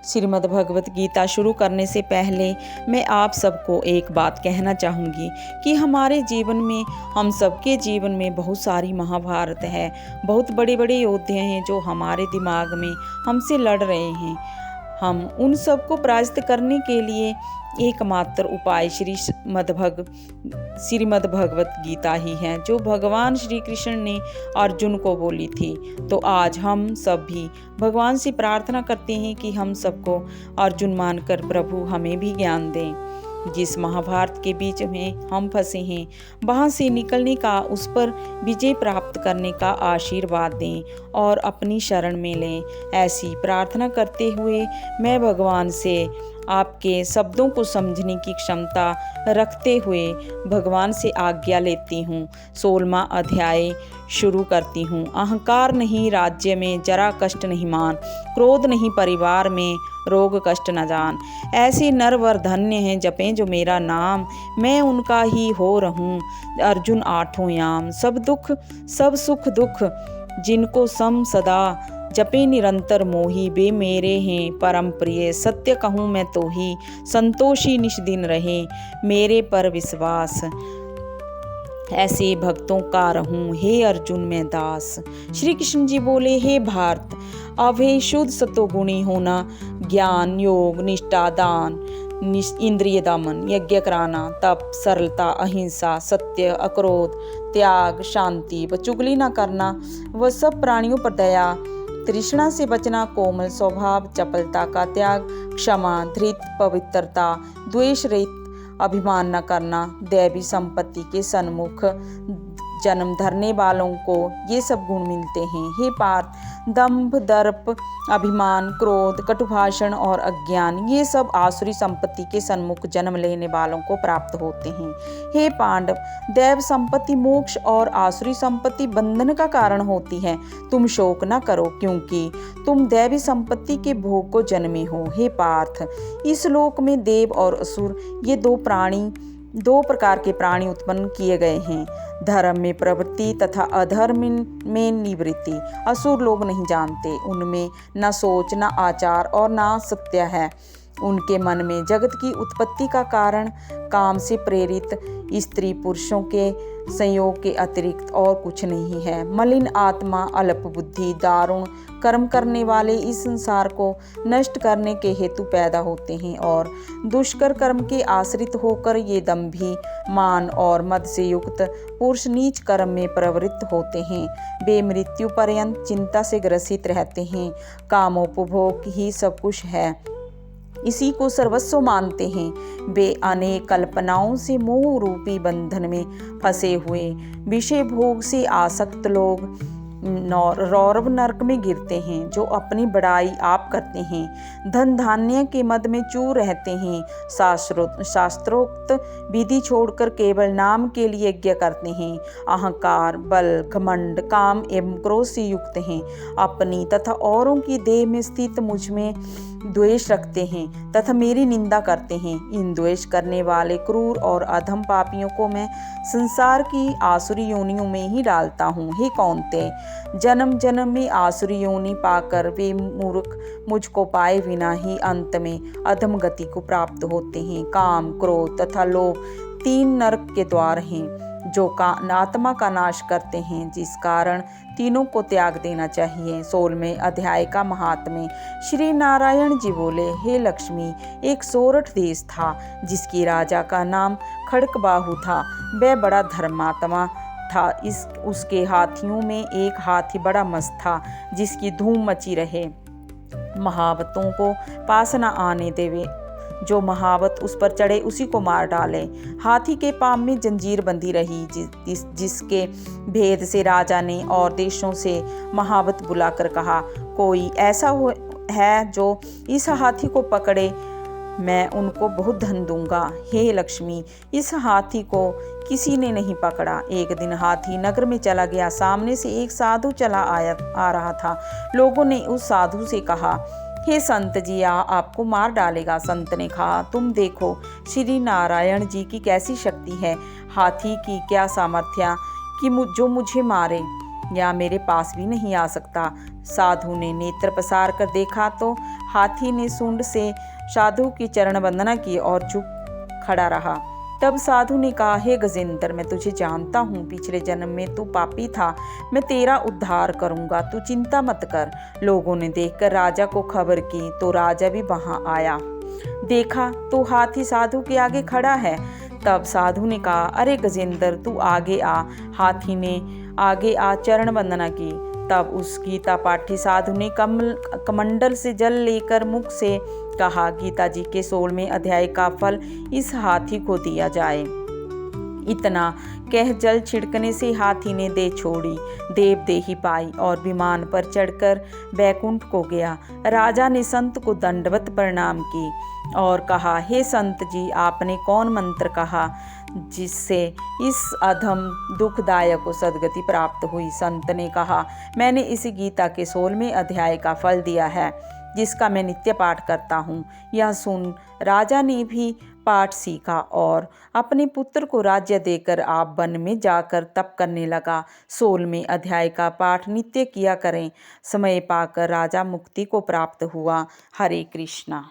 श्रीमद् भगवत गीता शुरू करने से पहले मैं आप सबको एक बात कहना चाहूँगी कि हमारे जीवन में, हम सबके जीवन में बहुत सारी महाभारत है, बहुत बड़े बड़े योद्धे हैं जो हमारे दिमाग में हमसे लड़ रहे हैं। हम उन सबको पराजित करने के लिए एकमात्र उपाय श्रीमद् भगवत गीता ही है, जो भगवान श्री कृष्ण ने अर्जुन को बोली थी। तो आज हम सब भी भगवान से प्रार्थना करते हैं कि हम सबको अर्जुन मानकर प्रभु हमें भी ज्ञान दें। जिस महाभारत के बीच में हम फंसे हैं, वहाँ से निकलने का, उस पर विजय प्राप्त करने का आशीर्वाद दें और अपनी शरण में लें। ऐसी प्रार्थना करते हुए मैं भगवान से आपके शब्दों को समझने की क्षमता रखते हुए भगवान से आज्ञा लेती हूँ। 16वां अध्याय शुरू करती हूँ। अहंकार नहीं राज्य में जरा कष्ट नहीं मान, क्रोध नहीं परिवार में रोग कष्ट न जान। ऐसे नरवर धन्य हैं जपें जो मेरा नाम, मैं उनका ही हो रहूं अर्जुन आठों याम। सब सुख दुख जिनको सम सदा, जपे निरंतर मोही वे मेरे हैं परम प्रिय। सत्य कहूँ मैं तो ही, संतोषी निश दिन रहे मेरे पर विश्वास। ऐसे भक्तों का रहूं हे अर्जुन मैं दास। श्री कृष्ण जी बोले, हे भारत, अब है शुद्ध सतोगुणी होना, ज्ञान योग निष्ठा दान इंद्रिय दमन, यज्ञ कराना, तप सरलता अहिंसा सत्य अक्रोध त्याग शांति व चुगली न करना, वह सब प्राणियों पर दया, तृष्णा से बचना, कोमल स्वभाव, चपलता का त्याग, क्षमा धृत पवित्रता, द्वेष रहित, अभिमान न करना, दैवी संपत्ति के सन्मुख जन्म धरने वालों को ये सब गुण मिलते हैं। हे पार्थ, दंभ दर्प अभिमान क्रोध कटुभाषण और अज्ञान, ये सब आसुरी संपत्ति के सन्मुख जन्म लेने वालों को प्राप्त होते हैं। हे पांडव, दैव संपत्ति मोक्ष और आसुरी संपत्ति बंधन का कारण होती है। तुम शोक न करो क्योंकि तुम दैवी संपत्ति के भोग को जन्मे हो। हे पार्थ, इस लोक में देव और असुर, ये दो प्रकार के प्राणी उत्पन्न किए गए हैं, धर्म में प्रवृत्ति तथा अधर्म में निवृत्ति। असुर लोग नहीं जानते, उनमें न सोच न आचार और न सत्य है। उनके मन में जगत की उत्पत्ति का कारण काम से प्रेरित स्त्री पुरुषों के संयोग के अतिरिक्त और कुछ नहीं है। मलिन आत्मा, अल्प बुद्धि, दारुण कर्म करने वाले इस संसार को नष्ट करने के हेतु पैदा होते हैं और दुष्कर कर्म के आश्रित होकर ये दंभी मान और मद से युक्त पुरुष नीच कर्म में प्रवृत्त होते हैं। वे मृत्यु पर्यंत चिंता से ग्रसित रहते हैं। कामोपभोग ही सब कुछ है, इसी को सर्वस्व मानते हैं। वे अनेक कल्पनाओं से मोह रूपी बंधन में फंसे हुए विषय भोग से आसक्त लोग रौरव नरक में गिरते हैं, जो अपनी बड़ाई आप करते हैं, धन धान्य के मद में चूर रहते हैं, शास्त्रोक्त विधि छोड़कर केवल नाम के लिए यज्ञ करते हैं, अहंकार बल घमंड काम एवं क्रोध से युक्त हैं, अपनी तथा औरों की देह में स्थित मुझ में द्वेष रखते हैं तथा मेरी निंदा करते हैं। इन द्वेष करने वाले क्रूर और अधम पापियों को मैं संसार की आसुरी योनियों में ही डालता हूँ। हे कौन्तेय, जन्म जन्म में आसुरी योनि पाकर वे मूर्ख मुझको पाए बिना ही अंत में अधम गति को प्राप्त होते हैं। काम क्रोध तथा लोभ 3 नरक के द्वार हैं, जो आत्मा का नाश करते हैं, जिस कारण तीनों को त्याग देना चाहिए। 16वें अध्याय का महात्म्य। श्री नारायण जी बोले, हे लक्ष्मी, एक सोरठ देश था जिसकी राजा का नाम खड़कबाहु था। वह बड़ा धर्मात्मा था। उसके हाथियों में एक हाथी बड़ा मस्त था, जिसकी धूम मची रहे, महावतों को पास न आने देवे। जो महावत उस पर चढ़े उसी को मार डाले। हाथी के पाँव में जंजीर बंधी रही, जिसके भेद से राजा ने और देशों से महावत बुलाकर कहा, कोई ऐसा है जो इस हाथी को पकड़े, मैं उनको बहुत धन दूंगा। हे लक्ष्मी, इस हाथी को किसी ने नहीं पकड़ा। एक दिन हाथी नगर में चला गया। सामने से एक साधु चला आ रहा था। लोगों ने उस साधु से कहा, हे संत जी, आपको मार डालेगा। संत ने कहा, तुम देखो श्री नारायण जी की कैसी शक्ति है, हाथी की क्या सामर्थ्य कि जो मुझे मारे या मेरे पास भी नहीं आ सकता। साधु ने नेत्र पसार कर देखा तो हाथी ने सूंड से साधु की चरण वंदना की और चुप खड़ा रहा। तब साधु ने कहा, हे गजेंद्र, मैं तुझे जानता हूँ, पिछले जन्म में तू पापी था, मैं तेरा उद्धार करूँगा, तू चिंता मत कर। लोगों ने देखकर राजा को खबर की तो राजा भी वहाँ आया। देखा तो हाथी साधु के आगे खड़ा है। तब साधु ने कहा, अरे गजेंद्र, तू आगे आ। हाथी ने आगे आ चरण वंदना की। तब उस गीता पाठी साधु ने कमंडल से जल लेकर मुख से कहा, गीता जी के 16वें अध्याय का फल इस हाथी को दिया जाए। इतना कह जल छिड़कने से हाथी ने देह छोड़ी, देवदेही पाई और विमान पर चढ़कर बैकुंठ को गया। राजा ने संत को दंडवत प्रणाम की और कहा, हे संत जी, आपने कौन मंत्र कहा जिससे इस अधम दुखदायक को सद्गति प्राप्त हुई? संत ने कहा, मैंने इस गीता के 16वें अध्याय का फल दिया है, जिसका मैं नित्य पाठ करता हूँ। यह सुन राजा ने भी पाठ सीखा और अपने पुत्र को राज्य देकर आप वन में जाकर तप करने लगा। 16वें अध्याय का पाठ नित्य किया करें। समय पाकर राजा मुक्ति को प्राप्त हुआ। हरे कृष्णा।